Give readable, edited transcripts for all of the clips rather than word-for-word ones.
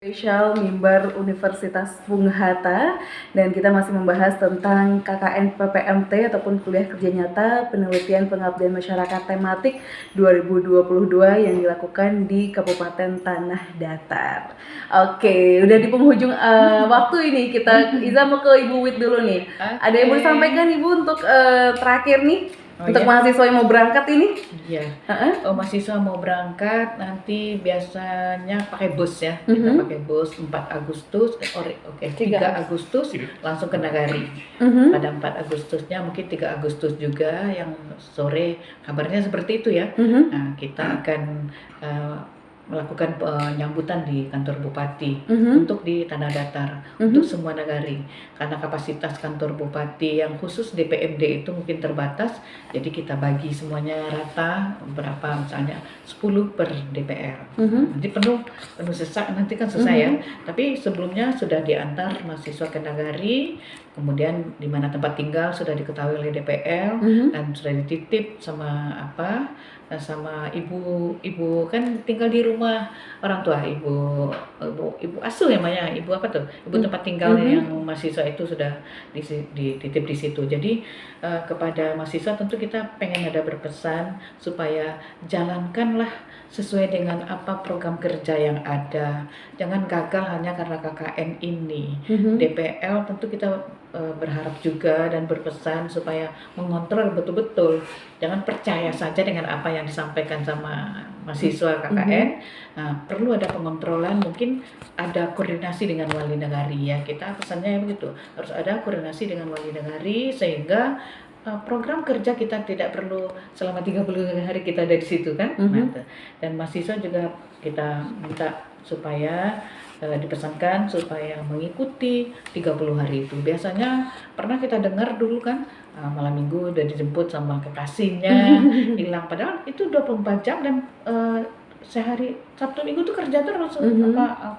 Spesial Mimbar Universitas Bung Hatta, dan kita masih membahas tentang KKN PPMT ataupun Kuliah Kerja Nyata Penelitian Pengabdian Masyarakat Tematik 2022 yang dilakukan di Kabupaten Tanah Datar. Oke, udah di penghujung waktu ini, Iza mau ke Ibu Wit dulu nih. Ada yang mau disampaikan Ibu untuk terakhir nih? Untuk mahasiswa yang mau berangkat ini? Iya. Mahasiswa mau berangkat nanti biasanya pakai bus ya. Kita pakai bus 4 Agustus, 3 Agustus langsung ke Nagari. Pada 4 Agustusnya mungkin 3 Agustus juga yang sore, kabarnya seperti itu ya. Nah, kita akan melakukan penyambutan di kantor bupati untuk di Tanah Datar untuk semua nagari, karena kapasitas kantor bupati yang khusus DPMD itu mungkin terbatas, jadi kita bagi semuanya rata, berapa misalnya 10 per DPR. Nanti penuh sesak, nanti kan selesai ya, tapi sebelumnya sudah diantar mahasiswa ke nagari, kemudian di mana tempat tinggal sudah diketahui oleh DPL dan sudah dititip sama ibu kan tinggal di rumah orang tua, ibu asuh namanya, ibu apa tuh, ibu tempat tinggalnya yang mahasiswa itu sudah dititip di situ. Jadi kepada mahasiswa tentu kita pengen ada berpesan supaya jalankanlah sesuai dengan apa program kerja yang ada, jangan gagal hanya karena KKN ini. DPL tentu kita berharap juga dan berpesan supaya mengontrol betul-betul, jangan percaya saja dengan apa yang disampaikan sama mahasiswa KKN. Perlu ada pengontrolan, mungkin ada koordinasi dengan wali negari ya, kita pesannya begitu, harus ada koordinasi dengan wali negari sehingga program kerja kita tidak perlu selama 30 hari kita ada di situ kan. Dan mahasiswa juga kita minta supaya dipesankan supaya mengikuti 30 hari itu. Biasanya pernah kita dengar dulu kan, malam minggu udah dijemput sama kekasihnya, hilang, padahal itu 24 jam dan sehari Sabtu Minggu tuh kerja terus.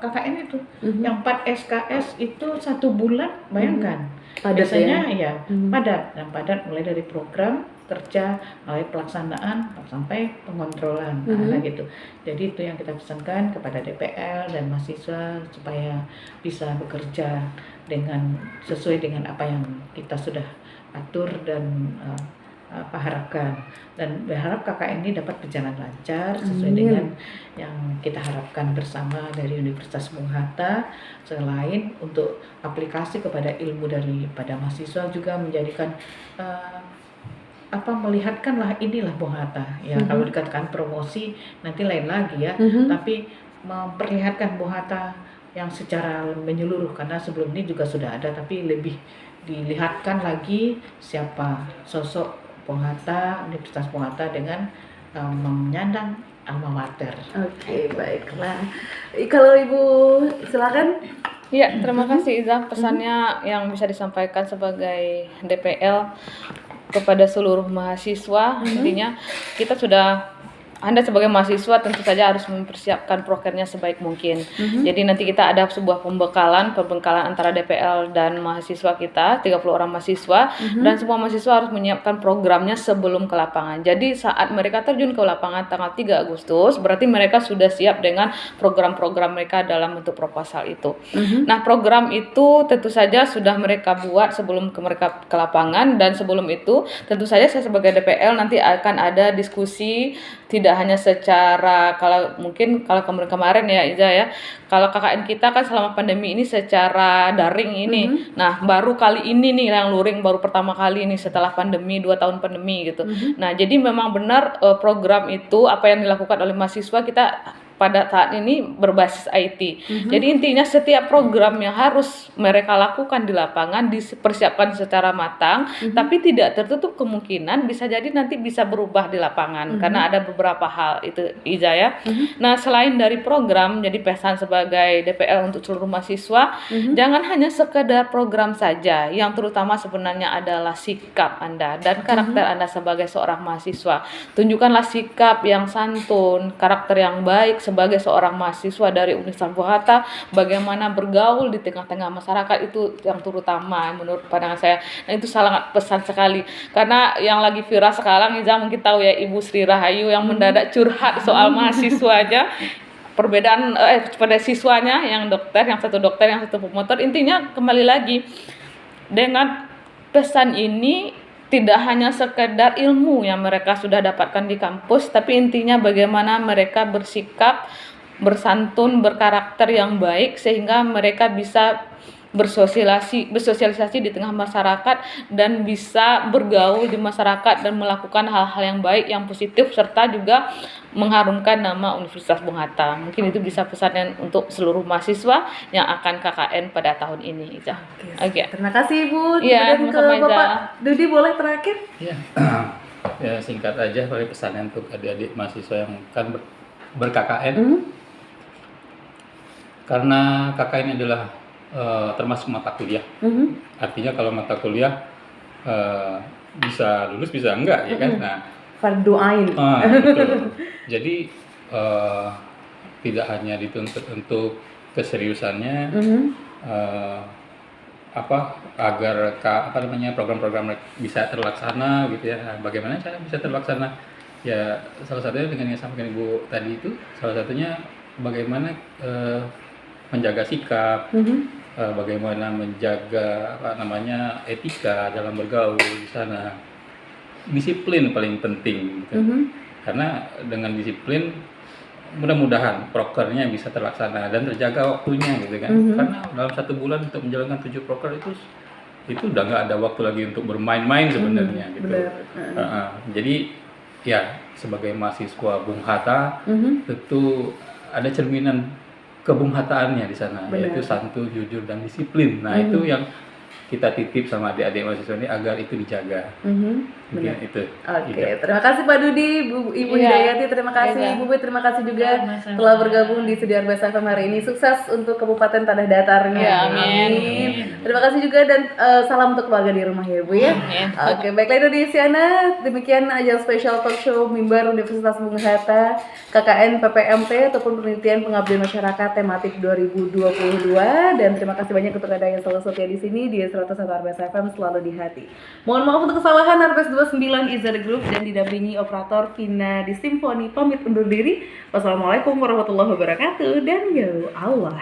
KKN itu yang 4 SKS itu 1 bulan, bayangkan. Padat biasanya ya, padat mulai dari program kerja, mulai pelaksanaan sampai pengontrolan, gitu. Jadi itu yang kita pesankan kepada DPL dan mahasiswa supaya bisa bekerja dengan sesuai dengan apa yang kita sudah atur dan harapkan, dan berharap KKN ini dapat berjalan lancar sesuai dengan yang kita harapkan bersama dari Universitas Bung Hatta. Selain untuk aplikasi kepada ilmu daripada mahasiswa juga menjadikan melihatkanlah inilah Bung Hatta ya. Kalau dikatakan promosi nanti lain lagi ya, tapi memperlihatkan Bung Hatta yang secara menyeluruh, karena sebelum ini juga sudah ada, tapi lebih dilihatkan lagi siapa sosok Bung Hatta, Universitas Bung Hatta dengan menyandang alma mater. Oke, baiklah. Kalau Ibu silakan. Ya, terima kasih Iza, pesannya yang bisa disampaikan sebagai DPL kepada seluruh mahasiswa. Intinya kita Anda sebagai mahasiswa tentu saja harus mempersiapkan prokernya sebaik mungkin. Jadi nanti kita ada sebuah pembekalan antara DPL dan mahasiswa kita, 30 orang mahasiswa, dan semua mahasiswa harus menyiapkan programnya sebelum ke lapangan. Jadi saat mereka terjun ke lapangan tanggal 3 Agustus, berarti mereka sudah siap dengan program-program mereka dalam bentuk proposal itu. Nah, program itu tentu saja sudah mereka buat sebelum mereka ke lapangan, dan sebelum itu tentu saja saya sebagai DPL nanti akan ada diskusi, tidak hanya secara, kalau kemarin ya Iza ya, kalau KKN kita kan selama pandemi ini secara daring ini. Nah, baru kali ini nih yang luring, baru pertama kali ini setelah pandemi, 2 tahun pandemi gitu. Nah, jadi memang benar program itu apa yang dilakukan oleh mahasiswa kita pada saat ini berbasis IT. Jadi intinya setiap program yang harus mereka lakukan di lapangan dipersiapkan secara matang, tapi tidak tertutup kemungkinan bisa jadi nanti bisa berubah di lapangan, karena ada beberapa hal itu Iza ya. Nah, selain dari program, jadi pesan sebagai DPL untuk seluruh mahasiswa, jangan hanya sekedar program saja, yang terutama sebenarnya adalah sikap Anda dan karakter Anda sebagai seorang mahasiswa. Tunjukkanlah sikap yang santun, karakter yang baik sebagai seorang mahasiswa dari Universitas Bung Hatta, bagaimana bergaul di tengah-tengah masyarakat, itu yang terutama menurut pandangan saya. Nah, itu sangat pesan sekali, karena yang lagi viral sekarang, Iza mungkin tahu ya, Ibu Sri Rahayu yang mendadak curhat soal mahasiswa aja. perbedaan pada siswanya, yang dokter, yang satu promotor. Intinya kembali lagi dengan pesan ini, tidak hanya sekedar ilmu yang mereka sudah dapatkan di kampus, tapi intinya bagaimana mereka bersikap, bersantun, berkarakter yang baik, sehingga mereka bisa bersosialisasi di tengah masyarakat dan bisa bergaul di masyarakat dan melakukan hal-hal yang baik, yang positif, serta juga mengharumkan nama Universitas Bung Hatta. Mungkin itu bisa pesannya untuk seluruh mahasiswa yang akan KKN pada tahun ini, Iza. Oke. Terima kasih Ibu. Iya, Kemudian ke sama-sama, Iza. Bapak Dudi boleh terakhir? Ya, ya singkat aja sebagai pesannya untuk adik-adik mahasiswa yang akan ber-KKN. Karena KKN adalah termasuk mata kuliah. Artinya kalau mata kuliah bisa lulus bisa enggak ya kan. Nah, Fardu ain. betul. Jadi tidak hanya dituntut untuk keseriusannya, agar program-program bisa terlaksana gitu ya. Nah, bagaimana cara bisa terlaksana? Ya salah satunya dengan yang sampaikan Ibu tadi itu, salah satunya bagaimana menjaga sikap, bagaimana menjaga etika dalam bergaul di sana. Disiplin paling penting gitu. Karena dengan disiplin mudah-mudahan prokernya bisa terlaksana dan terjaga waktunya gitu kan. Karena dalam 1 bulan untuk menjalankan 7 proker itu udah nggak ada waktu lagi untuk bermain-main sebenarnya gitu. Jadi ya sebagai mahasiswa Bung Hatta tentu ada cerminan kebunghataannya di sana, yaitu santun, jujur, dan disiplin. Nah itu yang kita titip sama adik-adik mahasiswa ini agar itu dijaga. Mungkin itu. Oke, terima kasih Pak Dudi, Ibu Hidayati, terima kasih Ibu Bui, terima kasih juga Sama-sama. telah bergabung di Studio RBS FM hari ini. Sukses untuk Kabupaten Tanah Datarnya. Ya, amin. Terima kasih juga dan salam untuk keluarga di rumah ya Bu ya. Oke, baiklah Indonesiana, demikian ajang spesial talk show Mimbar Universitas Bung Hatta KKN PPMT ataupun penelitian pengabdian masyarakat tematik 2022, dan terima kasih banyak untuk Anda yang selalu setia di sini di 101 RBS FM, selalu di hati. Mohon maaf untuk kesalahan. RBS 29 is the group dan didampingi operator Vina di Simfoni pamit undur diri. Wassalamualaikum warahmatullahi wabarakatuh dan ya Allah.